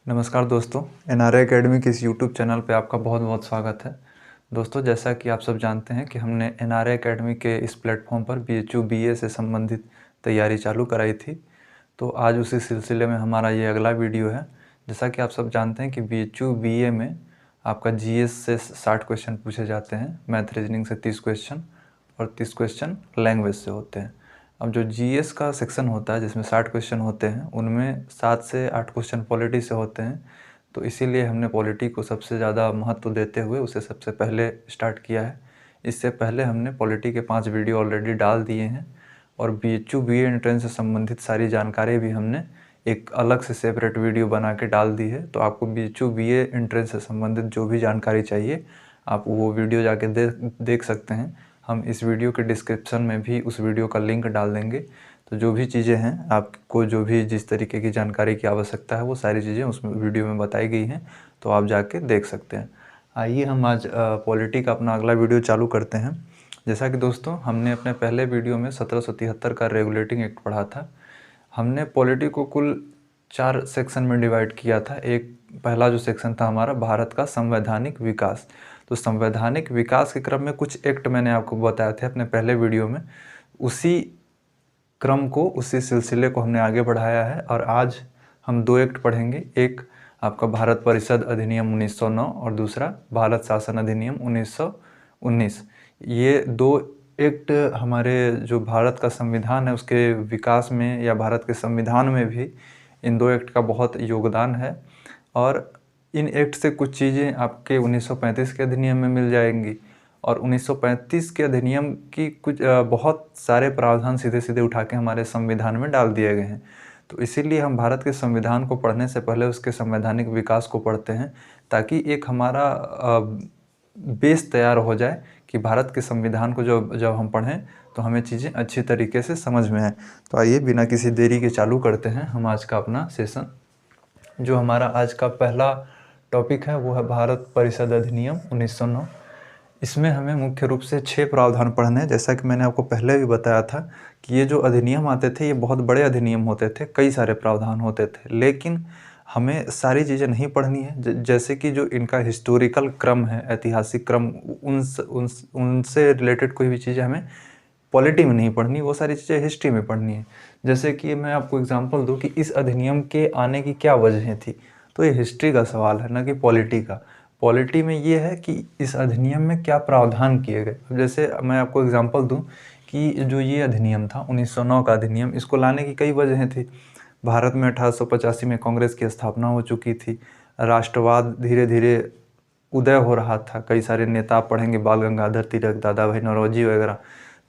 नमस्कार दोस्तों, NRI academy के इस यूट्यूब चैनल पे आपका बहुत बहुत स्वागत है। दोस्तों, जैसा कि आप सब जानते हैं कि हमने एनआरआई एकेडमी के इस प्लेटफॉर्म पर बीएचयू बीए से संबंधित तैयारी चालू कराई थी। तो आज उसी सिलसिले में हमारा ये अगला वीडियो है। जैसा कि आप सब जानते हैं कि बीएचयू बीए में आपका जीएस से 60 क्वेश्चन पूछे जाते हैं, मैथ रीजनिंग से 30 क्वेश्चन और 30 क्वेश्चन लैंग्वेज से होते हैं। अब जो जीएस का सेक्शन होता है जिसमें 60 क्वेश्चन होते हैं, उनमें 7 से 8 क्वेश्चन पॉलिटी से होते हैं। तो इसीलिए हमने पॉलिटी को सबसे ज़्यादा महत्व देते हुए उसे सबसे पहले स्टार्ट किया है। इससे पहले हमने पॉलिटी के 5 वीडियो ऑलरेडी डाल दिए हैं और बीएचयू बीए एंट्रेंस से संबंधित सारी जानकारी भी हमने एक अलग से सेपरेट वीडियो बना के डाल दी है। तो आपको बीएचयू बीए एंट्रेंस से संबंधित जो भी जानकारी चाहिए आप वो वीडियो जाके देख सकते हैं। हम इस वीडियो के डिस्क्रिप्शन में भी उस वीडियो का लिंक डाल देंगे। तो जो भी चीज़ें हैं, आपको जो भी जिस तरीके की जानकारी की आवश्यकता है वो सारी चीज़ें उस वीडियो में बताई गई हैं, तो आप जाके देख सकते हैं। आइए हम आज पॉलिटी का अपना अगला वीडियो चालू करते हैं। जैसा कि दोस्तों, हमने अपने पहले वीडियो में 1773 का रेगुलेटिंग एक्ट पढ़ा था। हमने पॉलिटी को कुल 4 सेक्शन में डिवाइड किया था। एक पहला जो सेक्शन था हमारा, भारत का संवैधानिक विकास। तो संवैधानिक विकास के क्रम में कुछ एक्ट मैंने आपको बताए थे अपने पहले वीडियो में, उसी क्रम को, उसी सिलसिले को हमने आगे बढ़ाया है और आज हम 2 एक्ट पढ़ेंगे। एक आपका भारत परिषद अधिनियम 1909 और दूसरा भारत शासन अधिनियम 1919। ये 2 एक्ट हमारे जो भारत का संविधान है उसके विकास में या भारत के संविधान में भी इन 2 एक्ट का बहुत योगदान है। और इन एक्ट से कुछ चीज़ें आपके 1935 के अधिनियम में मिल जाएंगी और 1935 के अधिनियम की कुछ बहुत सारे प्रावधान सीधे सीधे उठा के हमारे संविधान में डाल दिए गए हैं। तो इसीलिए हम भारत के संविधान को पढ़ने से पहले उसके संवैधानिक विकास को पढ़ते हैं, ताकि एक हमारा बेस तैयार हो जाए कि भारत के संविधान को जब हम पढ़ें तो हमें चीज़ें अच्छी तरीके से समझ में आए। तो आइए बिना किसी देरी के चालू करते हैं हम आज का अपना सेशन। जो हमारा आज का पहला टॉपिक है वो है भारत परिषद अधिनियम 1909। इसमें हमें मुख्य रूप से 6 प्रावधान पढ़ने हैं। जैसा कि मैंने आपको पहले भी बताया था कि ये जो अधिनियम आते थे ये बहुत बड़े अधिनियम होते थे, कई सारे प्रावधान होते थे, लेकिन हमें सारी चीज़ें नहीं पढ़नी है। जैसे कि जो इनका हिस्टोरिकल क्रम है, ऐतिहासिक क्रम, उनसे रिलेटेड कोई भी चीज़ें हमें पॉलिटी में नहीं पढ़नी, वो सारी चीज़ें हिस्ट्री में पढ़नी है। जैसे कि मैं आपको एग्जांपल दूं कि इस अधिनियम के आने की क्या वजहें थी, तो ये हिस्ट्री का सवाल है, ना कि पॉलिटी का। पॉलिटी में ये है कि इस अधिनियम में क्या प्रावधान किए गए। अब जैसे मैं आपको एग्जांपल दूं कि जो ये अधिनियम था 1909 का अधिनियम, इसको लाने की कई वजहें थी। भारत में 1885 में कांग्रेस की स्थापना हो चुकी थी, राष्ट्रवाद धीरे धीरे उदय हो रहा था। कई सारे नेता पढ़ेंगे, बाल गंगाधर तिलक, दादा भाई नौरोजी वगैरह,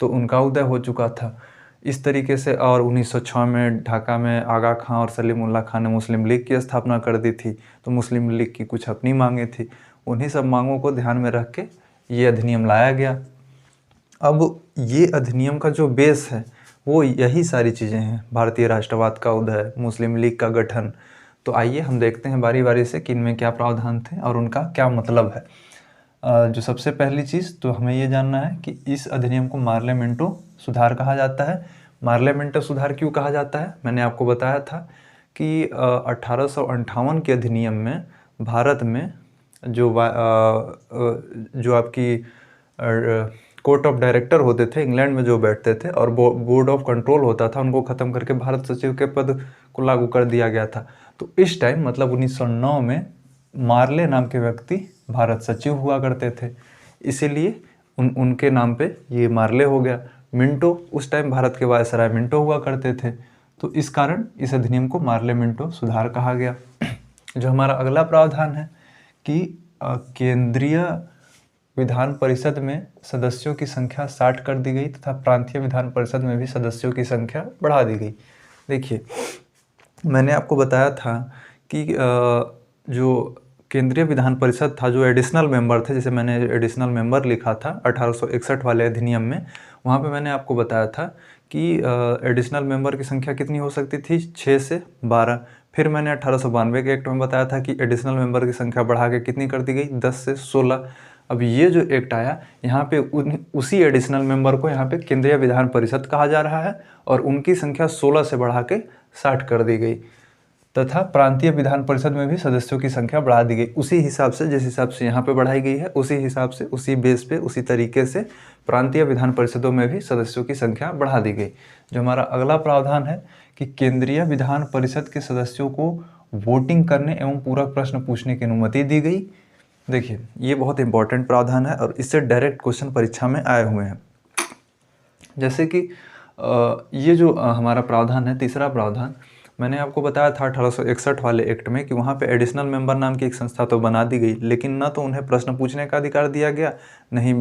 तो उनका उदय हो चुका था इस तरीके से। और 1906 में ढाका में आगा खां और सलीमुल्लाह खां ने मुस्लिम लीग की स्थापना कर दी थी। तो मुस्लिम लीग की कुछ अपनी मांगें थी, उन्हीं सब मांगों को ध्यान में रख के ये अधिनियम लाया गया। अब ये अधिनियम का जो बेस है वो यही सारी चीज़ें हैं, भारतीय राष्ट्रवाद का उदय, मुस्लिम लीग का गठन। तो आइए हम देखते हैं बारी बारी से कि इनमें क्या प्रावधान थे और उनका क्या मतलब है। जो सबसे पहली चीज़ तो हमें ये जानना है कि इस अधिनियम को मार्लियामेंटो सुधार कहा जाता है। मार्लियामेंटो सुधार क्यों कहा जाता है, मैंने आपको बताया था कि 1858 के अधिनियम में भारत में जो आपकी कोर्ट ऑफ डायरेक्टर होते थे इंग्लैंड में जो बैठते थे और बोर्ड ऑफ कंट्रोल होता था, उनको ख़त्म करके भारत सचिव के पद को लागू कर दिया गया था। तो इस टाइम मतलब 1909 में मार्ले नाम के व्यक्ति भारत सचिव हुआ करते थे, इसीलिए उनके नाम पे ये मार्ले हो गया। मिंटो, उस टाइम भारत के वायसराय मिंटो हुआ करते थे, तो इस कारण इस अधिनियम को मार्लियामेंटो सुधार कहा गया। जो हमारा अगला प्रावधान है कि केंद्रीय विधान परिषद में सदस्यों की संख्या 60 कर दी गई तथा प्रांतीय विधान परिषद में भी सदस्यों की संख्या बढ़ा दी गई। देखिए, मैंने आपको बताया था कि जो केंद्रीय विधान परिषद था, जो एडिशनल मेंबर थे, जैसे मैंने एडिशनल मेंबर लिखा था 1861 वाले अधिनियम में, वहाँ पे मैंने आपको बताया था कि एडिशनल मेंबर की संख्या कितनी हो सकती थी, 6 से 12। फिर मैंने 1892 के एक्ट में बताया था कि एडिशनल मेंबर की संख्या बढ़ा के कितनी कर दी गई, 10 से 16। अब ये जो एक्ट आया, यहाँ पे उसी एडिशनल मेंबर को यहाँ पे केंद्रीय विधान परिषद कहा जा रहा है और उनकी संख्या 16 से बढ़ा के 60 कर दी गई। तथा प्रांतीय विधान परिषद में भी सदस्यों की संख्या बढ़ा दी गई। उसी हिसाब से, जिस हिसाब से यहाँ पे बढ़ाई गई है, उसी हिसाब से, उसी बेस पे, उसी तरीके से प्रांतीय विधान परिषदों में भी सदस्यों की संख्या बढ़ा दी गई। जो हमारा अगला प्रावधान है कि केंद्रीय विधान परिषद के सदस्यों को वोटिंग करने एवं पूरक प्रश्न पूछने की अनुमति दी गई। देखिए, ये बहुत इंपॉर्टेंट प्रावधान है और इससे डायरेक्ट क्वेश्चन परीक्षा में आए हुए हैं। जैसे कि ये जो हमारा प्रावधान है, तीसरा प्रावधान, मैंने आपको बताया था 1861 वाले एक्ट में कि वहाँ पे एडिशनल मेंबर नाम की एक संस्था तो बना दी गई, लेकिन न तो उन्हें प्रश्न पूछने का अधिकार दिया गया, नहीं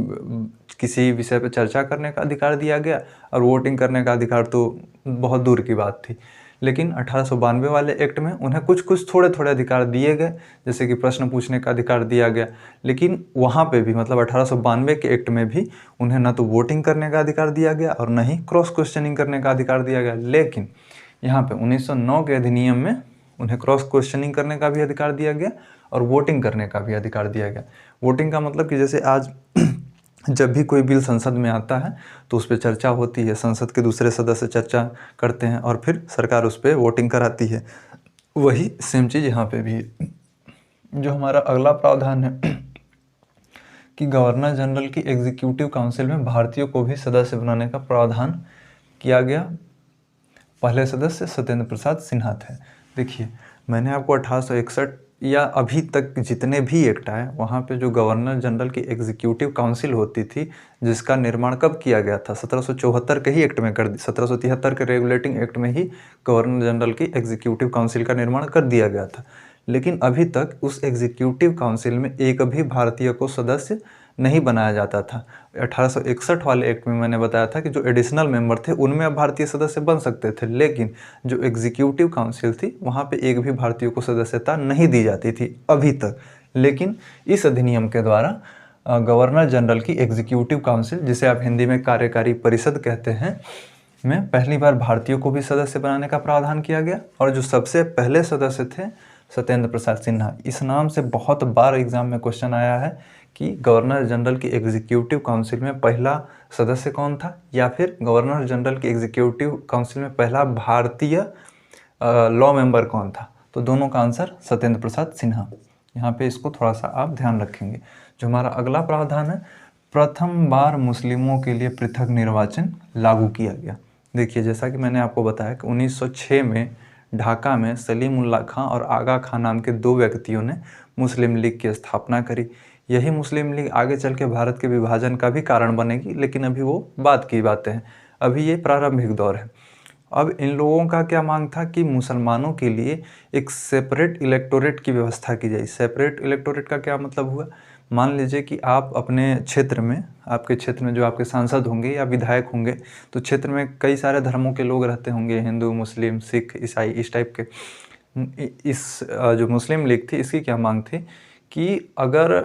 किसी विषय पर चर्चा करने का अधिकार दिया गया, और वोटिंग करने का अधिकार तो बहुत दूर की बात थी। लेकिन 1892 वाले एक्ट में उन्हें कुछ थोड़े थोड़े अधिकार दिए गए, जैसे कि प्रश्न पूछने का अधिकार दिया गया। लेकिन वहाँ पे भी, मतलब 1892 के एक्ट में भी उन्हें न तो वोटिंग करने का अधिकार दिया गया और न ही क्रॉस क्वेश्चनिंग करने का अधिकार दिया गया। लेकिन यहाँ पे 1909 के अधिनियम में उन्हें क्रॉस क्वेश्चनिंग करने का भी अधिकार दिया गया और वोटिंग करने का भी अधिकार दिया गया। वोटिंग का मतलब कि जैसे आज जब भी कोई बिल संसद में आता है तो उस पर चर्चा होती है, संसद के दूसरे सदस्य चर्चा करते हैं और फिर सरकार उस पर वोटिंग कराती है, वही सेम चीज़ यहाँ पे भी है। जो हमारा अगला प्रावधान है कि गवर्नर जनरल की एग्जीक्यूटिव काउंसिल में भारतीयों को भी सदस्य बनाने का प्रावधान किया गया। पहले सदस्य सत्येंद्र प्रसाद सिन्हा थे। देखिए, मैंने आपको 1861 या अभी तक जितने भी एक्ट आए, वहाँ पे जो गवर्नर जनरल की एग्जीक्यूटिव काउंसिल होती थी, जिसका निर्माण कब किया गया था, 1774 के ही एक्ट में कर 1773 के रेगुलेटिंग एक्ट में ही गवर्नर जनरल की एग्जीक्यूटिव काउंसिल का निर्माण कर दिया गया था। लेकिन अभी तक उस एग्जीक्यूटिव काउंसिल में एक भी भारतीय को सदस्य नहीं बनाया जाता था। 1861 वाले एक्ट में मैंने बताया था कि जो एडिशनल मेंबर थे उनमें अब भारतीय सदस्य बन सकते थे, लेकिन जो एग्जीक्यूटिव काउंसिल थी वहाँ पे एक भी भारतीय को सदस्यता नहीं दी जाती थी अभी तक। लेकिन इस अधिनियम के द्वारा गवर्नर जनरल की एग्जीक्यूटिव काउंसिल, जिसे आप हिंदी में कार्यकारी परिषद कहते हैं, में पहली बार भारतीयों को भी सदस्य बनाने का प्रावधान किया गया। और जो सबसे पहले सदस्य थे सत्येंद्र प्रसाद सिन्हा। इस नाम से बहुत बार एग्जाम में क्वेश्चन आया है कि गवर्नर जनरल की एग्जीक्यूटिव काउंसिल में पहला सदस्य कौन था, या फिर गवर्नर जनरल की एग्जीक्यूटिव काउंसिल में पहला भारतीय लॉ मेंबर कौन था। तो दोनों का आंसर सत्येंद्र प्रसाद सिन्हा। यहाँ पे इसको थोड़ा सा आप ध्यान रखेंगे। जो हमारा अगला प्रावधान है, प्रथम बार मुस्लिमों के लिए पृथक निर्वाचन लागू किया गया। देखिए, जैसा कि मैंने आपको बताया कि 1906 में ढाका में सलीमुल्लाह खां और आगा खां नाम के दो व्यक्तियों ने मुस्लिम लीग की स्थापना करी। यही मुस्लिम लीग आगे चल के भारत के विभाजन का भी कारण बनेगी, लेकिन अभी वो बाद की बातें हैं, अभी ये प्रारंभिक दौर है। अब इन लोगों का क्या मांग था कि मुसलमानों के लिए एक सेपरेट इलेक्टोरेट की व्यवस्था की जाए। सेपरेट इलेक्टोरेट का क्या मतलब हुआ, मान लीजिए कि आप अपने क्षेत्र में, आपके क्षेत्र में जो आपके सांसद होंगे या विधायक होंगे, तो क्षेत्र में कई सारे धर्मों के लोग रहते होंगे, हिंदू, मुस्लिम, सिख, ईसाई, इस टाइप के। इस जो मुस्लिम लीग थी, इसकी क्या मांग थी कि अगर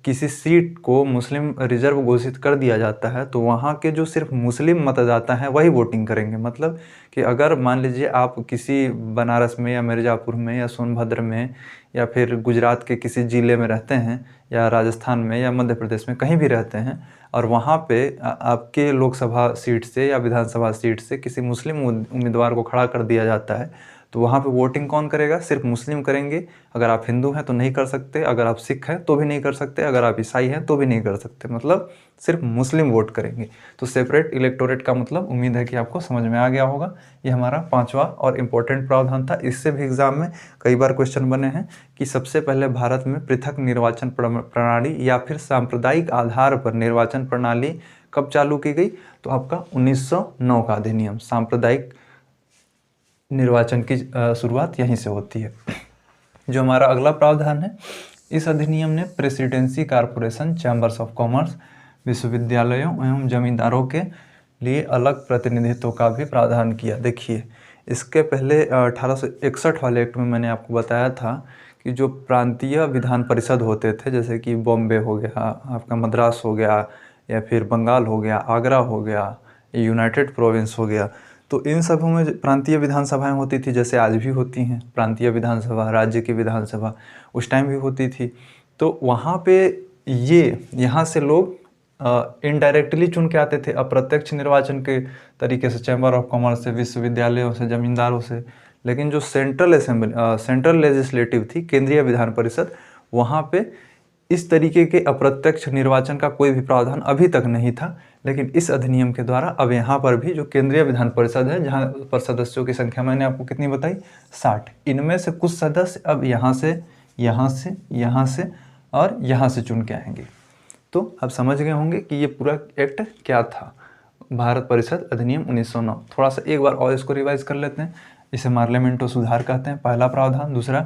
किसी सीट को मुस्लिम रिजर्व घोषित कर दिया जाता है तो वहाँ के जो सिर्फ मुस्लिम मतदाता हैं वही वोटिंग करेंगे। मतलब कि अगर मान लीजिए आप किसी बनारस में या मिर्ज़ापुर में या सोनभद्र में या फिर गुजरात के किसी ज़िले में रहते हैं या राजस्थान में या मध्य प्रदेश में कहीं भी रहते हैं और वहाँ पे आपके लोकसभा सीट से या विधानसभा सीट से किसी मुस्लिम उम्मीदवार को खड़ा कर दिया जाता है, तो वहाँ पे वोटिंग कौन करेगा, सिर्फ मुस्लिम करेंगे। अगर आप हिंदू हैं तो नहीं कर सकते, अगर आप सिख हैं तो भी नहीं कर सकते, अगर आप ईसाई हैं तो भी नहीं कर सकते, मतलब सिर्फ मुस्लिम वोट करेंगे। तो सेपरेट इलेक्टोरेट का मतलब उम्मीद है कि आपको समझ में आ गया होगा। ये हमारा पांचवा और इम्पोर्टेंट प्रावधान था। इससे भी एग्जाम में कई बार क्वेश्चन बने हैं कि सबसे पहले भारत में पृथक निर्वाचन प्रणाली या फिर सांप्रदायिक आधार पर निर्वाचन प्रणाली कब चालू की गई, तो आपका 1909 का अधिनियम, सांप्रदायिक निर्वाचन की शुरुआत यहीं से होती है। जो हमारा अगला प्रावधान है, इस अधिनियम ने presidency corporation, chambers of commerce, विश्वविद्यालयों एवं जमींदारों के लिए अलग प्रतिनिधित्व का भी प्रावधान किया। देखिए, इसके पहले 1861 वाले एक्ट में मैंने आपको बताया था कि जो प्रांतीय विधान परिषद होते थे, जैसे कि बॉम्बे हो गया, आपका मद्रास हो गया, या फिर बंगाल हो गया, आगरा हो गया, यूनाइटेड प्रोविंस हो गया, तो इन सबों में प्रांतीय विधानसभाएं होती थी, जैसे आज भी होती हैं प्रांतीय विधानसभा, राज्य की विधानसभा उस टाइम भी होती थी। तो वहाँ पे यहाँ से लोग इनडायरेक्टली चुन के आते थे, अप्रत्यक्ष निर्वाचन के तरीके से, चैम्बर ऑफ कॉमर्स से, विश्वविद्यालयों से, जमींदारों से। लेकिन जो सेंट्रल लेजिस्लेटिव थी, केंद्रीय विधान परिषद, वहाँ पे इस तरीके के अप्रत्यक्ष निर्वाचन का कोई भी प्रावधान अभी तक नहीं था। लेकिन इस अधिनियम के द्वारा अब यहाँ पर भी जो केंद्रीय विधान परिषद है, जहाँ पर सदस्यों की संख्या मैंने आपको कितनी बताई, 60, इनमें से कुछ सदस्य अब यहाँ से, यहाँ से, यहाँ से और यहाँ से चुन के आएंगे। तो आप समझ गए होंगे कि ये पूरा एक्ट क्या था, भारत परिषद अधिनियम 1909। थोड़ा सा एक बार और इसको रिवाइज कर लेते हैं। इसे पार्लियामेंटो सुधार कहते हैं, पहला प्रावधान। दूसरा,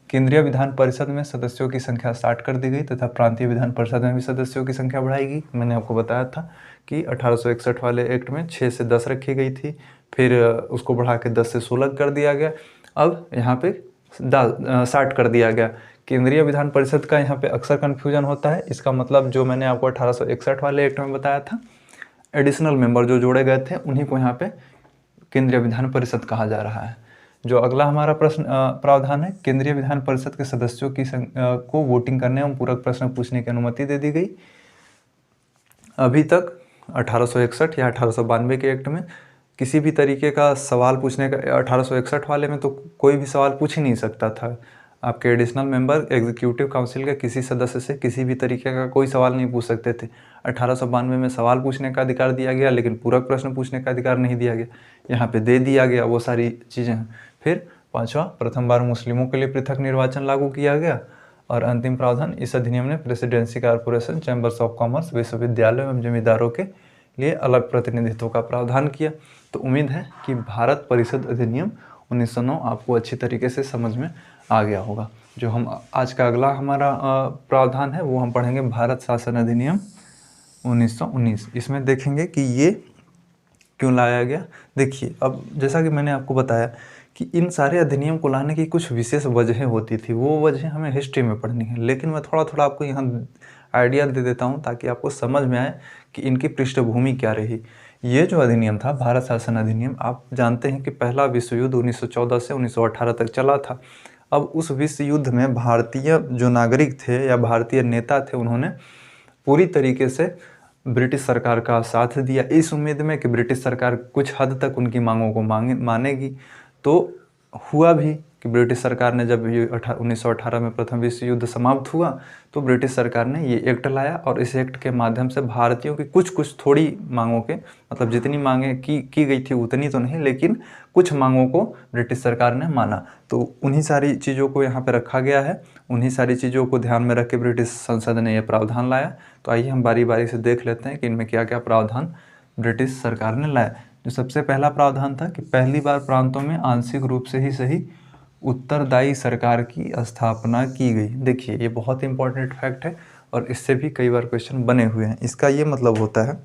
केंद्रीय विधान परिषद में सदस्यों की संख्या 60 कर दी गई तथा प्रांतीय विधान परिषद में भी सदस्यों की संख्या बढ़ाई गई। मैंने आपको बताया था कि 1861 वाले एक्ट में 6 से 10 रखी गई थी, फिर उसको बढ़ा के 10 से 16 कर दिया गया। अब यहाँ पे 60 कर दिया गया। केंद्रीय विधान परिषद का यहाँ पे अक्सर कन्फ्यूजन होता है। इसका मतलब जो मैंने आपको 1861 वाले एक्ट में बताया था, एडिशनल मेंबर जो जोड़े गए थे उन्हीं को यहाँ पे केंद्रीय विधान परिषद कहा जा रहा है। जो अगला हमारा प्रश्न प्रावधान है, केंद्रीय विधान परिषद के सदस्यों की को वोटिंग करने एवं पूरक प्रश्न पूछने की अनुमति दे दी गई। अभी तक 1861 या 1892 के एक्ट में किसी भी तरीके का सवाल पूछने का, 1861 वाले में तो कोई भी सवाल पूछ ही नहीं सकता था। आपके एडिशनल मेंबर एग्जीक्यूटिव काउंसिल के किसी सदस्य से किसी भी तरीके का कोई सवाल नहीं पूछ सकते थे। 1892 में सवाल पूछने का अधिकार दिया गया, लेकिन पूरक प्रश्न पूछने का अधिकार नहीं दिया गया। यहाँ पे दे दिया गया, वो सारी चीज़ें हैं। फिर पांचवा, प्रथम बार मुस्लिमों के लिए पृथक निर्वाचन लागू किया गया। और अंतिम प्रावधान, इस अधिनियम ने presidency corporation, chambers of commerce, विश्वविद्यालयों एवं जमींदारों के लिए अलग प्रतिनिधित्व का प्रावधान किया। तो उम्मीद है कि भारत परिषद अधिनियम 1909 आपको अच्छी तरीके से समझ में आ गया होगा। जो हम आज का अगला हमारा प्रावधान है वो हम पढ़ेंगे भारत शासन अधिनियम 1919। इसमें देखेंगे कि ये क्यों लाया गया। देखिए, अब जैसा कि मैंने आपको बताया कि इन सारे अधिनियम को लाने की कुछ विशेष वजहें होती थी, वो वजह हमें हिस्ट्री में पढ़नी है। लेकिन मैं थोड़ा थोड़ा आपको यहाँ आइडिया दे देता हूँ ताकि आपको समझ में आए कि इनकी पृष्ठभूमि क्या रही। ये जो अधिनियम था, भारत शासन अधिनियम, आप जानते हैं कि पहला विश्व युद्ध 1914 से 1918 तक चला था। अब उस विश्व युद्ध में भारतीय जो नागरिक थे या भारतीय नेता थे, उन्होंने पूरी तरीके से ब्रिटिश सरकार का साथ दिया, इस उम्मीद में कि ब्रिटिश सरकार कुछ हद तक उनकी मांगों को मानेगी। तो हुआ भी कि ब्रिटिश सरकार ने जब 1918 में प्रथम विश्व युद्ध समाप्त हुआ तो ब्रिटिश सरकार ने ये एक्ट लाया और इस एक्ट के माध्यम से भारतीयों की कुछ थोड़ी मांगों के, मतलब जितनी मांगें की गई थी उतनी तो नहीं, लेकिन कुछ मांगों को ब्रिटिश सरकार ने माना। तो उन्हीं सारी चीज़ों को यहाँ पे रखा गया है। उन्हीं सारी चीज़ों को ध्यान में रख के ब्रिटिश संसद ने यह प्रावधान लाया। तो आइए हम बारी बारी से देख लेते हैं कि इनमें क्या क्या प्रावधान ब्रिटिश सरकार ने लाया। जो सबसे पहला प्रावधान था कि पहली बार प्रांतों में आंशिक रूप से ही सही उत्तरदायी सरकार की स्थापना की गई। देखिए, ये बहुत इंपॉर्टेंट फैक्ट है और इससे भी कई बार क्वेश्चन बने हुए हैं। इसका ये मतलब होता है,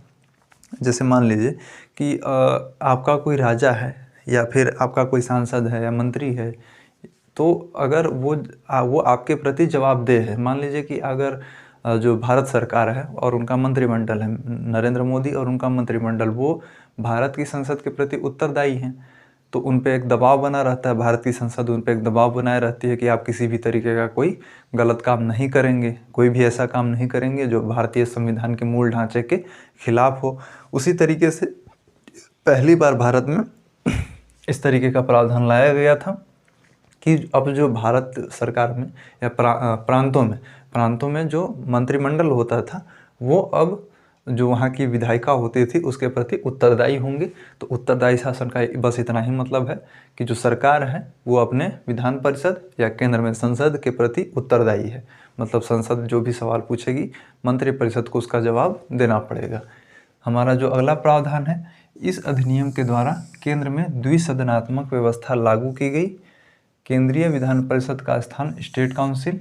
जैसे मान लीजिए कि आपका कोई राजा है या फिर आपका कोई सांसद है या मंत्री है, तो अगर वो आपके प्रति जवाबदेह है। मान लीजिए कि अगर जो भारत सरकार है और उनका मंत्रिमंडल है, नरेंद्र मोदी और उनका मंत्रिमंडल, वो भारत की संसद के प्रति उत्तरदायी हैं, तो उन पे एक दबाव बना रहता है। भारत की संसद उन पे एक दबाव बनाए रहती है कि आप किसी भी तरीके का कोई गलत काम नहीं करेंगे, कोई भी ऐसा काम नहीं करेंगे जो भारतीय संविधान के मूल ढांचे के खिलाफ हो। उसी तरीके से पहली बार भारत में इस तरीके का प्रावधान लाया गया था कि अब जो भारत सरकार में या प्रांतों में जो मंत्रिमंडल होता था, वो अब जो वहाँ की विधायिका होती थी उसके प्रति उत्तरदायी होंगे। तो उत्तरदायी शासन का बस इतना ही मतलब है कि जो सरकार है वो अपने विधान परिषद या केंद्र में संसद के प्रति उत्तरदायी है। मतलब संसद जो भी सवाल पूछेगी, मंत्रिपरिषद को उसका जवाब देना पड़ेगा। हमारा जो अगला प्रावधान है, इस अधिनियम के द्वारा केंद्र में द्विसदनात्मक व्यवस्था लागू की गई। केंद्रीय विधान परिषद का स्थान स्टेट काउंसिल,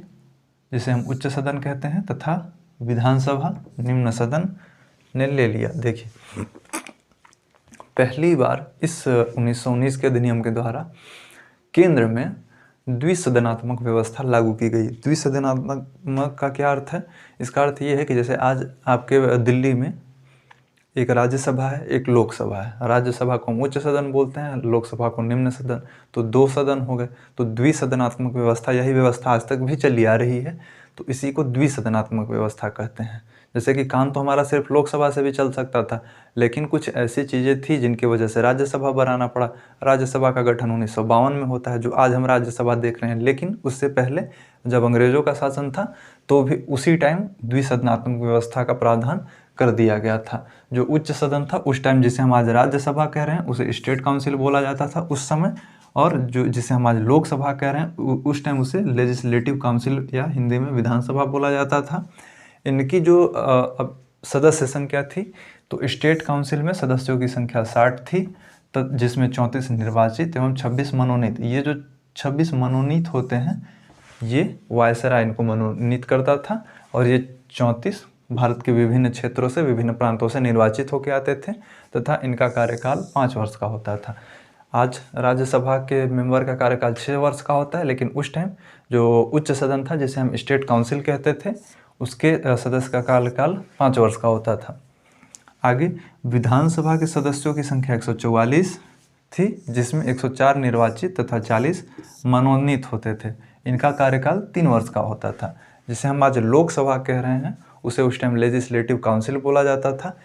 जिसे हम उच्च सदन कहते हैं, तथा विधानसभा निम्न सदन ने ले लिया। देखिए, पहली बार इस 1919 के अधिनियम के द्वारा केंद्र में द्विसदनात्मक व्यवस्था लागू की गई। द्विसदनात्मक का क्या अर्थ है? इसका अर्थ ये है कि जैसे आज आपके दिल्ली में एक राज्यसभा है, एक लोकसभा है। राज्यसभा को हम उच्च सदन बोलते हैं, लोकसभा को निम्न सदन। तो 2 सदन हो गए। तो द्विसदनात्मक व्यवस्था, यही व्यवस्था आज तक भी चली आ रही है, तो इसी को द्विसदनात्मक व्यवस्था कहते हैं। जैसे कि काम तो हमारा सिर्फ लोकसभा से भी चल सकता था, लेकिन कुछ ऐसी चीज़ें थी जिनकी वजह से राज्यसभा बनाना पड़ा। राज्यसभा का गठन 1952 में होता है, जो आज हम राज्यसभा देख रहे हैं। लेकिन उससे पहले जब अंग्रेज़ों का शासन था तो भी उसी टाइम द्विसदनात्मक व्यवस्था का प्रावधान कर दिया गया था। जो उच्च सदन था उस टाइम, जिसे हम आज राज्यसभा कह रहे हैं, उसे स्टेट काउंसिल बोला जाता था उस समय। और जो जिसे हम आज लोकसभा कह रहे हैं उस टाइम उसे लेजिस्लेटिव काउंसिल या हिंदी में विधानसभा बोला जाता था। इनकी जो अब सदस्य संख्या थी, तो स्टेट काउंसिल में सदस्यों की संख्या 60 थी, तो जिसमें 34 निर्वाचित एवं 26 मनोनीत। ये जो 26 मनोनीत होते हैं, ये वायसराय इनको मनोनीत करता था, और ये 34 भारत के विभिन्न क्षेत्रों से, विभिन्न प्रांतों से निर्वाचित होकर आते थे, तथा इनका कार्यकाल 5 वर्ष का होता था। आज राज्यसभा के मेंबर का कार्यकाल 6 वर्ष का होता है, लेकिन उस टाइम जो उच्च सदन था, जिसे हम स्टेट काउंसिल कहते थे, उसके सदस्य का कार्यकाल 5 वर्ष का होता था। आगे विधानसभा के सदस्यों की संख्या 144 थी, जिसमें 104 निर्वाचित तथा 40 मनोनीत होते थे। इनका कार्यकाल 3 वर्ष का होता था। जिसे हम आज लोकसभा कह रहे हैं, उसे उस टाइम लेजिस्लेटिव काउंसिल बोला जाता था।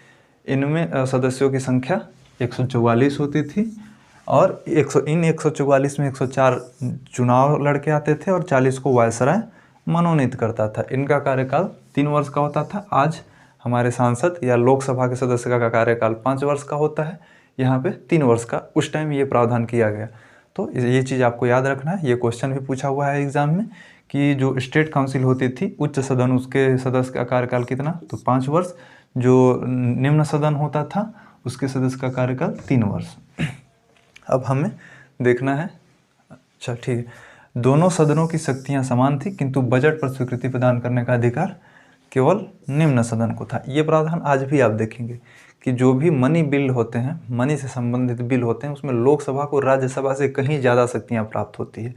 इनमें सदस्यों की संख्या 144 होती थी, और 144 में 104 चुनाव लड़के आते थे और 40 को वायसराय मनोनीत करता था। इनका कार्यकाल 3 वर्ष का होता था। आज हमारे सांसद या लोकसभा के सदस्य का कार्यकाल 5 वर्ष का होता है, यहाँ पे 3 वर्ष का उस टाइम ये प्रावधान किया गया। तो ये चीज़ आपको याद रखना है। ये क्वेश्चन भी पूछा हुआ है एग्जाम में कि जो स्टेट काउंसिल होती थी, उच्च सदन, उसके सदस्य का कार्यकाल कितना, तो 5 वर्ष। जो निम्न सदन होता था, उसके सदस्य का कार्यकाल 3 वर्ष। अब हमें देखना है, अच्छा ठीक है, दोनों सदनों की शक्तियां समान थी, किंतु बजट पर स्वीकृति प्रदान करने का अधिकार केवल निम्न सदन को था। ये प्रावधान आज भी आप देखेंगे कि जो भी मनी बिल होते हैं, मनी से संबंधित बिल होते हैं, उसमें लोकसभा को राज्यसभा से कहीं ज़्यादा शक्तियाँ प्राप्त होती है।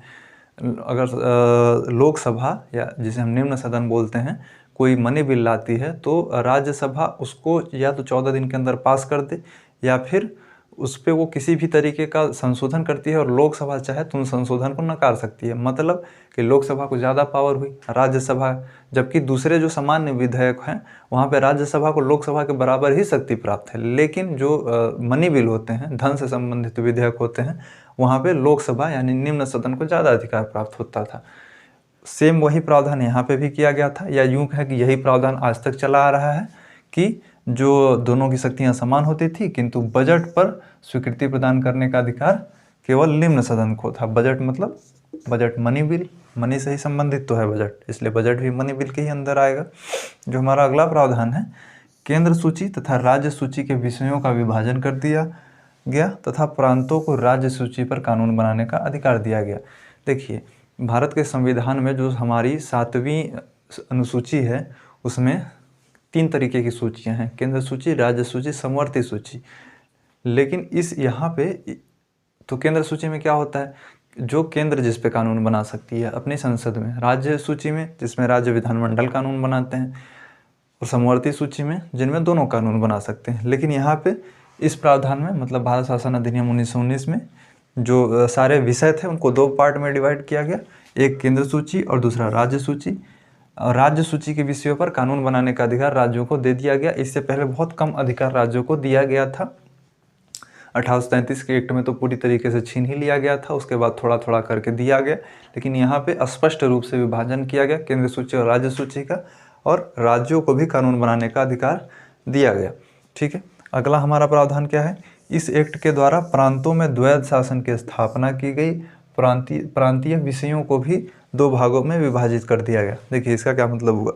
अगर लोकसभा या जिसे हम निम्न सदन बोलते हैं, कोई मनी बिल लाती है, तो राज्यसभा उसको या तो 14 दिन के अंदर पास कर दे, या फिर उस पर वो किसी भी तरीके का संशोधन करती है, और लोकसभा चाहे तो उन संशोधन को नकार सकती है। मतलब कि लोकसभा को ज़्यादा पावर हुई, राज्यसभा, जबकि दूसरे जो सामान्य विधेयक हैं वहाँ पे राज्यसभा को लोकसभा के बराबर ही शक्ति प्राप्त है। लेकिन जो मनी बिल होते हैं, धन से संबंधित विधेयक होते हैं, वहाँ पे लोकसभा यानी निम्न सदन को ज़्यादा अधिकार प्राप्त होता था। सेम वही प्रावधान यहाँ पे भी किया गया था, या यूँ है कि यही प्रावधान आज तक चला आ रहा है कि जो दोनों की शक्तियां समान होती थी, किंतु बजट पर स्वीकृति प्रदान करने का अधिकार केवल निम्न सदन को था। बजट मतलब बजट मनी बिल, मनी से ही संबंधित तो है बजट, इसलिए बजट भी मनी बिल के ही अंदर आएगा। जो हमारा अगला प्रावधान है, केंद्र सूची तथा राज्य सूची के विषयों का विभाजन कर दिया गया तथा प्रांतों को राज्य सूची पर कानून बनाने का अधिकार दिया गया। देखिए, भारत के संविधान में जो हमारी 7वीं अनुसूची है, उसमें 3 तरीके की सूचियां हैं, केंद्र सूची, राज्य सूची, समवर्ती सूची। लेकिन इस यहाँ पे तो केंद्र सूची में क्या होता है, जो केंद्र जिस पे कानून बना सकती है अपनी संसद में, राज्य सूची में जिसमें राज्य विधानमंडल कानून बनाते हैं, और समवर्ती सूची में जिनमें दोनों कानून बना सकते हैं। लेकिन यहाँ पे इस प्रावधान में, मतलब भारत शासन अधिनियम 1919 में जो सारे विषय थे उनको 2 पार्ट में डिवाइड किया गया, एक केंद्र सूची और दूसरा राज्य सूची। और राज्य सूची के विषयों पर कानून बनाने का अधिकार राज्यों को दे दिया गया। इससे पहले बहुत कम अधिकार राज्यों को दिया गया था। 1833 के एक्ट में तो पूरी तरीके से छीन ही लिया गया था, उसके बाद थोड़ा थोड़ा करके दिया गया। लेकिन यहाँ पे स्पष्ट रूप से विभाजन किया गया केंद्र सूची और राज्य सूची का, और राज्यों को भी कानून बनाने का अधिकार दिया गया। ठीक है, अगला हमारा प्रावधान क्या है, इस एक्ट के द्वारा प्रांतों में द्वैध शासन की स्थापना की गई। प्रांतीय विषयों को भी 2 भागों में विभाजित कर दिया गया। देखिए इसका क्या मतलब हुआ,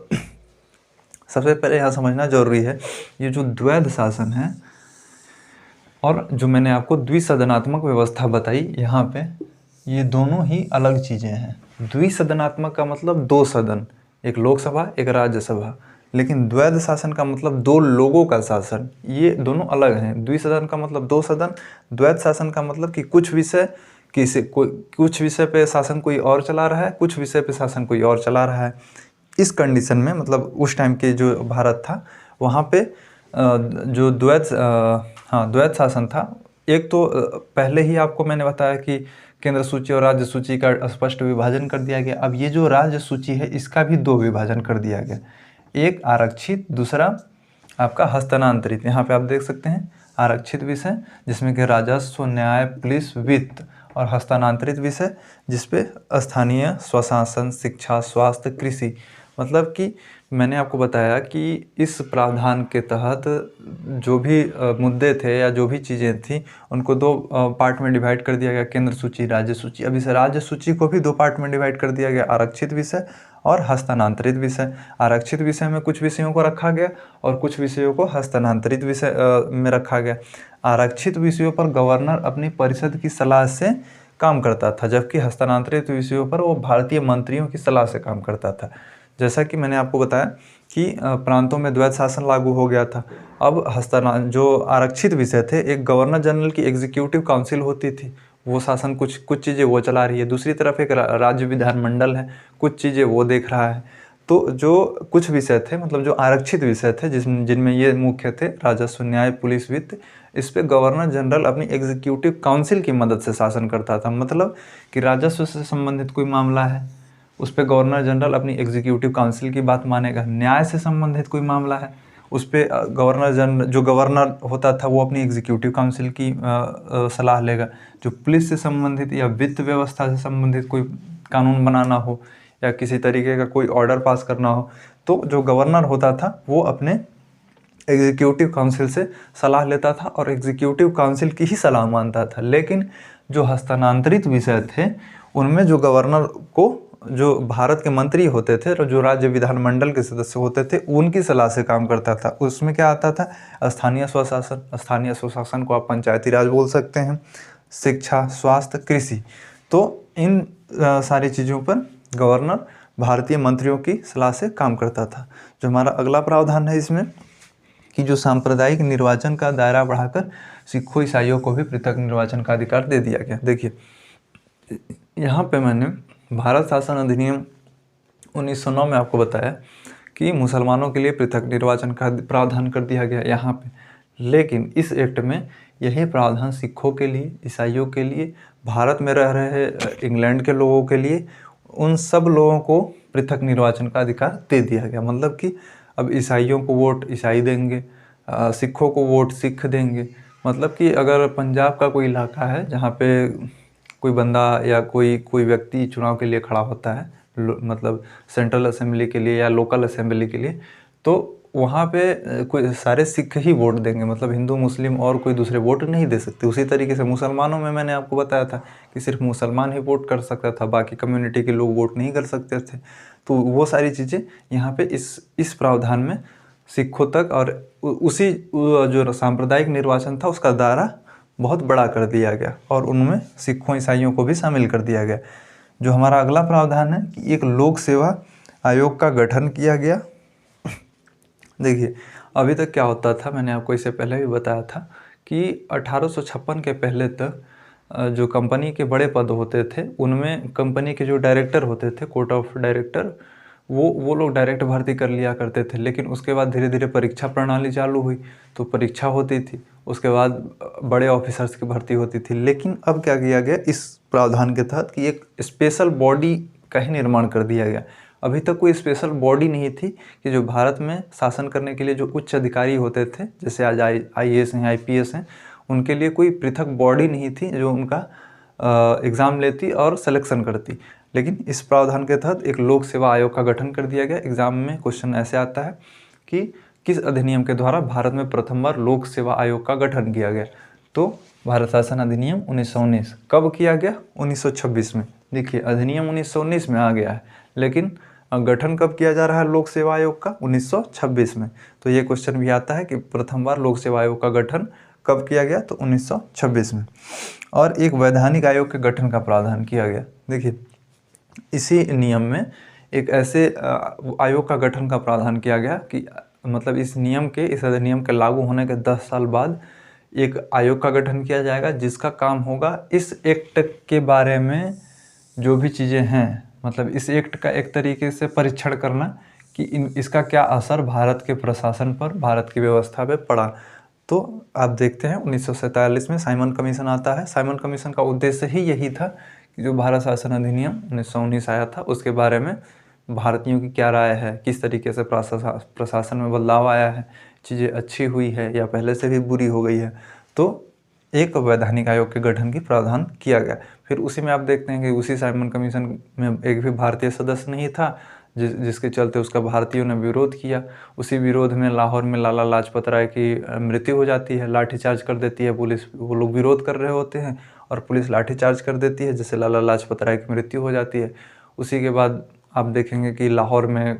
सबसे पहले यहाँ समझना जरूरी है, ये जो द्वैध शासन है और जो मैंने आपको द्विसदनात्मक व्यवस्था बताई, यहाँ पे ये दोनों ही अलग चीज़ें हैं। द्विसदनात्मक का मतलब 2 सदन, एक लोकसभा एक राज्यसभा, लेकिन द्वैध शासन का मतलब 2 लोगों का शासन, ये दोनों अलग हैं। द्विसदन का मतलब 2 सदन, द्वैध शासन का मतलब कि कुछ विषय पे शासन कोई और चला रहा है, कुछ विषय पे शासन कोई और चला रहा है। इस कंडीशन में, मतलब उस टाइम के जो भारत था, वहाँ पे जो द्वैत शासन था। एक तो पहले ही आपको मैंने बताया कि केंद्र सूची और राज्य सूची का स्पष्ट विभाजन कर दिया गया। अब ये जो राज्य सूची है इसका भी दो विभाजन कर दिया गया, एक आरक्षित, दूसरा आपका हस्तांतरित। यहाँ पे आप देख सकते हैं आरक्षित विषय जिसमें कि राजस्व, न्याय, पुलिस, वित्त, और हस्तांतरित विषय जिसपे स्थानीय स्वशासन, शिक्षा, स्वास्थ्य, कृषि। मतलब कि मैंने आपको बताया कि इस प्रावधान के तहत जो भी मुद्दे थे या जो भी चीज़ें थी उनको दो पार्ट में डिवाइड कर दिया गया, केंद्र सूची, राज्य सूची। अब इस राज्य सूची को भी दो पार्ट में डिवाइड कर दिया गया, आरक्षित विषय और हस्तांतरित विषय। आरक्षित विषय में कुछ विषयों को रखा गया और कुछ विषयों को हस्तांतरित विषय में रखा गया। आरक्षित विषयों पर गवर्नर अपनी परिषद की सलाह से काम करता था, जबकि हस्तांतरित विषयों पर वो भारतीय मंत्रियों की सलाह से काम करता था। जैसा कि मैंने आपको बताया कि प्रांतों में द्वैत शासन लागू हो गया था। अब जो आरक्षित विषय थे, एक गवर्नर जनरल की एग्जीक्यूटिव काउंसिल होती थी, वो शासन कुछ चीज़ें वो चला रही है, दूसरी तरफ एक राज्य विधानमंडल है, कुछ चीज़ें वो देख रहा है। तो जो कुछ विषय थे, मतलब जो आरक्षित विषय थे जिनमें ये मुख्य थे, राजस्व, न्याय, पुलिस, वित्त, इस पे गवर्नर जनरल अपनी एग्जीक्यूटिव काउंसिल की मदद से शासन करता था। मतलब कि राजस्व से संबंधित कोई मामला है उस पे गवर्नर जनरल अपनी एग्जीक्यूटिव काउंसिल की बात मानेगा। न्याय से संबंधित कोई मामला है उस पे जो गवर्नर होता था वो अपनी एग्जीक्यूटिव काउंसिल की सलाह लेगा। जो पुलिस से संबंधित या वित्त व्यवस्था से संबंधित कोई कानून बनाना हो या किसी तरीके का कोई ऑर्डर पास करना हो, तो जो गवर्नर होता था वो अपने एग्जीक्यूटिव काउंसिल से सलाह लेता था और एग्जीक्यूटिव काउंसिल की ही सलाह मानता था। लेकिन जो हस्तांतरित विषय थे उनमें जो गवर्नर को जो भारत के मंत्री होते थे और जो राज्य विधानमंडल के सदस्य होते थे उनकी सलाह से काम करता था। उसमें क्या आता था, स्थानीय स्वशासन, स्थानीय स्वशासन को आप पंचायती राज बोल सकते हैं, शिक्षा, स्वास्थ्य, कृषि। तो इन सारी चीज़ों पर गवर्नर भारतीय मंत्रियों की सलाह से काम करता था। जो हमारा अगला प्रावधान है इसमें कि जो सांप्रदायिक निर्वाचन का दायरा बढ़ाकर सिखों, ईसाइयों को भी पृथक निर्वाचन का अधिकार दे दिया गया। देखिए यहाँ पे मैंने भारत शासन अधिनियम 1909 में आपको बताया कि मुसलमानों के लिए पृथक निर्वाचन का प्रावधान कर दिया गया यहाँ पे, लेकिन इस एक्ट में यही प्रावधान सिखों के लिए, ईसाइयों के लिए, भारत में रह रहे इंग्लैंड के लोगों के लिए, उन सब लोगों को पृथक निर्वाचन का अधिकार दे दिया गया। मतलब कि अब ईसाइयों को वोट ईसाई देंगे, सिखों को वोट सिख देंगे। मतलब कि अगर पंजाब का कोई इलाका है जहाँ पे कोई बंदा या कोई व्यक्ति चुनाव के लिए खड़ा होता है, मतलब सेंट्रल असेंबली के लिए या लोकल असेंबली के लिए, तो वहाँ पे कोई सारे सिख ही वोट देंगे। मतलब हिंदू, मुस्लिम और कोई दूसरे वोट नहीं दे सकते। उसी तरीके से मुसलमानों में मैंने आपको बताया था कि सिर्फ मुसलमान ही वोट कर सकता था, बाकी कम्युनिटी के लोग वोट नहीं कर सकते थे। तो वो सारी चीज़ें यहाँ पे इस प्रावधान में सिखों तक और उसी जो सांप्रदायिक निर्वाचन था उसका दायरा बहुत बड़ा कर दिया गया और उनमें सिखों, ईसाइयों को भी शामिल कर दिया गया। जो हमारा अगला प्रावधान है कि एक लोक सेवा आयोग का गठन किया गया। देखिए अभी तक क्या होता था, मैंने आपको इससे पहले भी बताया था कि 1856 के पहले तक जो कंपनी के बड़े पद होते थे उनमें कंपनी के जो डायरेक्टर होते थे, कोर्ट ऑफ डायरेक्टर, वो लोग डायरेक्ट भर्ती कर लिया करते थे। लेकिन उसके बाद धीरे धीरे परीक्षा प्रणाली चालू हुई तो परीक्षा होती थी, उसके बाद बड़े ऑफिसर्स की भर्ती होती थी। लेकिन अब क्या किया गया इस प्रावधान के तहत कि एक स्पेशल बॉडी का ही निर्माण कर दिया गया। अभी तक कोई स्पेशल बॉडी नहीं थी कि जो भारत में शासन करने के लिए जो उच्च अधिकारी होते थे, जैसे आज IAS हैं, IPS हैं, उनके लिए कोई पृथक बॉडी नहीं थी जो उनका एग्ज़ाम लेती और सिलेक्शन करती। लेकिन इस प्रावधान के तहत एक लोक सेवा आयोग का गठन कर दिया गया। एग्ज़ाम में क्वेश्चन ऐसे आता है कि किस अधिनियम के द्वारा भारत में प्रथम बार लोक सेवा आयोग का गठन किया गया। तो भारत शासन अधिनियम 1919 कब किया गया? 1926 में। देखिए अधिनियम 1919 में आ गया है, लेकिन गठन कब किया जा रहा है लोक सेवा आयोग का? 1926 में। तो ये क्वेश्चन भी आता है कि प्रथम बार लोक सेवा आयोग का गठन कब किया गया? तो 1926 में। और एक वैधानिक आयोग के गठन का प्रावधान किया गया। देखिए इसी नियम में एक ऐसे आयोग का गठन का प्रावधान किया गया कि मतलब इस अधिनियम के लागू होने के 10 साल बाद एक आयोग का गठन किया जाएगा जिसका काम होगा इस एक्ट के बारे में जो भी चीज़ें हैं, मतलब इस एक्ट का एक तरीके से परीक्षण करना कि इसका क्या असर भारत के प्रशासन पर, भारत की व्यवस्था पे पड़ा। तो आप देखते हैं 1947 में साइमन कमीशन आता है। साइमन कमीशन का उद्देश्य ही यही था कि जो भारत शासन अधिनियम 1919 आया था उसके बारे में भारतीयों की क्या राय है, किस तरीके से प्रशासन में बदलाव आया है, चीज़ें अच्छी हुई है या पहले से भी बुरी हो गई है। तो एक वैधानिक आयोग के गठन की प्रावधान किया गया। फिर उसी में आप देखते हैं कि उसी साइमन कमीशन में एक भी भारतीय सदस्य नहीं था, जिसके चलते उसका भारतीयों ने विरोध किया। उसी विरोध में लाहौर में लाला लाजपत राय की मृत्यु हो जाती है, लाठीचार्ज कर देती है पुलिस। वो लोग विरोध कर रहे होते हैं और पुलिस लाठीचार्ज कर देती है, जिससे लाला लाजपत राय की मृत्यु हो जाती है। उसी के बाद आप देखेंगे कि लाहौर में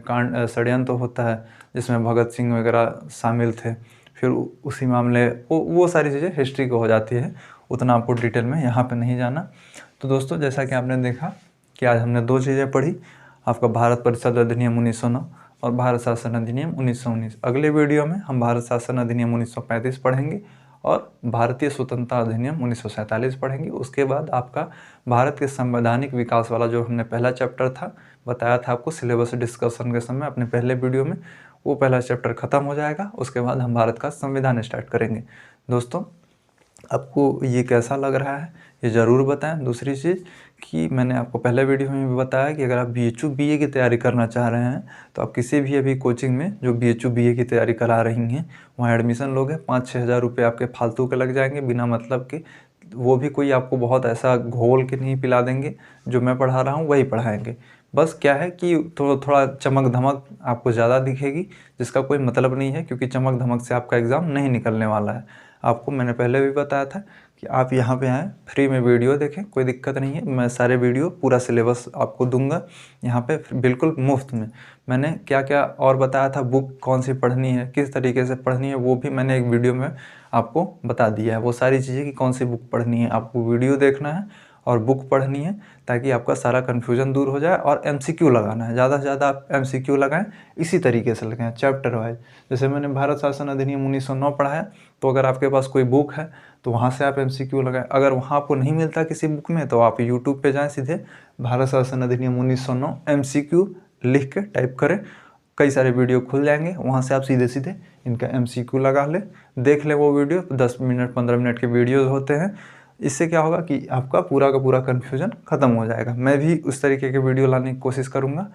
षड्यंत्र होता है जिसमें भगत सिंह वगैरह शामिल थे। फिर उसी मामले वो सारी चीज़ें हिस्ट्री को हो जाती है, उतना आपको डिटेल में यहाँ पे नहीं जाना। तो दोस्तों, जैसा कि आपने देखा कि आज हमने 2 चीज़ें पढ़ी, आपका भारत परिषद अधिनियम 1909 और भारत शासन अधिनियम 1919। अगले वीडियो में हम भारत शासन अधिनियम 1935 पढ़ेंगे और भारतीय स्वतंत्रता अधिनियम 1947 पढ़ेंगे। उसके बाद आपका भारत के संवैधानिक विकास वाला जो हमने पहला चैप्टर था, बताया था आपको सिलेबस डिस्कशन के समय अपने पहले वीडियो में, वो पहला चैप्टर ख़त्म हो जाएगा। उसके बाद हम भारत का संविधान स्टार्ट करेंगे। दोस्तों, आपको ये कैसा लग रहा है ये ज़रूर बताएं। दूसरी चीज़ कि मैंने आपको पहले वीडियो में भी बताया कि अगर आप BHU BA की तैयारी करना चाह रहे हैं तो आप किसी भी अभी कोचिंग में जो BHU BA की तैयारी करा रही हैं वहाँ एडमिशन लोगे, 5-6 हज़ार रुपये आपके फालतू के लग जाएंगे बिना मतलब के। वो भी कोई आपको बहुत ऐसा घोल के नहीं पिला देंगे, जो मैं पढ़ा रहा हूँ वही पढ़ाएंगे। बस क्या है कि थोड़ा चमक धमक आपको ज़्यादा दिखेगी, जिसका कोई मतलब नहीं है, क्योंकि चमक धमक से आपका एग्ज़ाम नहीं निकलने वाला है। आपको मैंने पहले भी बताया था कि आप यहाँ पे आएँ, फ्री में वीडियो देखें, कोई दिक्कत नहीं है। मैं सारे वीडियो पूरा सिलेबस आपको दूंगा यहाँ पे बिल्कुल मुफ्त में। मैंने क्या क्या और बताया था, बुक कौन सी पढ़नी है, किस तरीके से पढ़नी है, वो भी मैंने एक वीडियो में आपको बता दिया है। वो सारी चीज़ें कि कौन सी बुक पढ़नी है, आपको वीडियो देखना है और बुक पढ़नी है, ताकि आपका सारा कन्फ्यूजन दूर हो जाए। और MCQ लगाना है, ज़्यादा से ज़्यादा आप MCQ लगाएं, इसी तरीके से लगाएं चैप्टर वाइज। जैसे मैंने भारत शासन अधिनियम 1909 पढ़ा है, तो अगर आपके पास कोई बुक है तो वहाँ से आप MCQ लगाएं। अगर वहाँ आपको नहीं मिलता किसी बुक में तो आप यूट्यूब पे जाएं, सीधे भारत शासन अधिनियम 1909 MCQ लिख के टाइप करें, कई सारे वीडियो खुल जाएंगे, वहाँ से आप सीधे सीधे इनका MCQ लगा ले, देख ले वो वीडियो। 10 मिनट 15 मिनट के वीडियोज़ होते हैं। इससे क्या होगा कि आपका पूरा का पूरा कन्फ्यूजन ख़त्म हो जाएगा। मैं भी उस तरीके के वीडियो लाने की कोशिश करूँगा,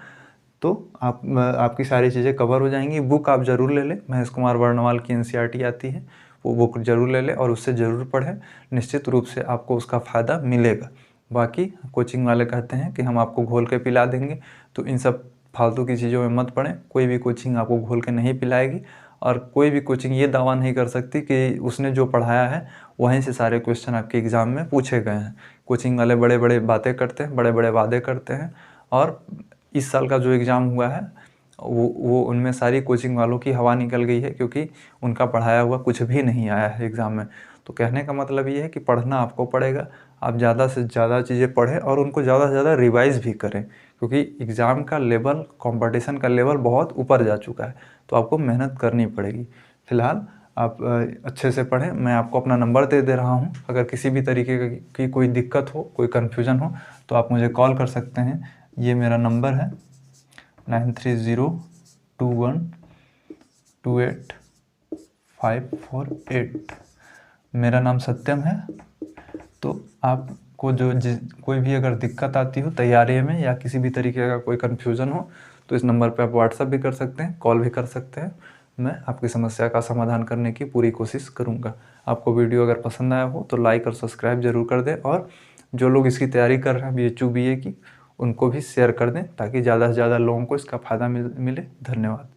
तो आपकी सारी चीज़ें कवर हो जाएंगी। बुक आप ज़रूर ले लें, महेश कुमार वर्णवाल की NCERT आती है, वो बुक ज़रूर ले लें और उससे ज़रूर पढ़ें। निश्चित रूप से आपको उसका फ़ायदा मिलेगा। बाकी कोचिंग वाले कहते हैं कि हम आपको घोल के पिला देंगे, तो इन सब फालतू की चीज़ों में मत पड़ें। कोई भी कोचिंग आपको घोल के नहीं पिलाएगी और कोई भी कोचिंग ये दावा नहीं कर सकती कि उसने जो पढ़ाया है वहीं से सारे क्वेश्चन आपके एग्ज़ाम में पूछे गए हैं। कोचिंग वाले बड़े बड़े बातें करते हैं, बड़े बड़े वादे करते हैं, और इस साल का जो एग्ज़ाम हुआ है वो उनमें सारी कोचिंग वालों की हवा निकल गई है, क्योंकि उनका पढ़ाया हुआ कुछ भी नहीं आया है एग्ज़ाम में। तो कहने का मतलब ये है कि पढ़ना आपको पड़ेगा। आप ज़्यादा से ज़्यादा चीज़ें पढ़ें और उनको ज़्यादा से ज़्यादा रिवाइज़ भी करें, क्योंकि एग्ज़ाम का लेवल, कंपटीशन का लेवल बहुत ऊपर जा चुका है, तो आपको मेहनत करनी पड़ेगी। फ़िलहाल आप अच्छे से पढ़ें। मैं आपको अपना नंबर दे रहा हूँ, अगर किसी भी तरीके की कोई दिक्कत हो, कोई कन्फ्यूज़न हो, तो आप मुझे कॉल कर सकते हैं। ये मेरा नंबर है 9302128548। मेरा नाम सत्यम है। तो आपको कोई भी अगर दिक्कत आती हो तैयारी में या किसी भी तरीके का कोई कन्फ्यूज़न हो, तो इस नंबर पे आप व्हाट्सअप भी कर सकते हैं, कॉल भी कर सकते हैं। मैं आपकी समस्या का समाधान करने की पूरी कोशिश करूँगा। आपको वीडियो अगर पसंद आया हो तो लाइक और सब्सक्राइब ज़रूर कर दें, और जो लोग इसकी तैयारी कर रहे हैं BHU BA की, उनको भी शेयर कर दें, ताकि ज़्यादा से ज़्यादा लोगों को इसका फ़ायदा मिले। धन्यवाद।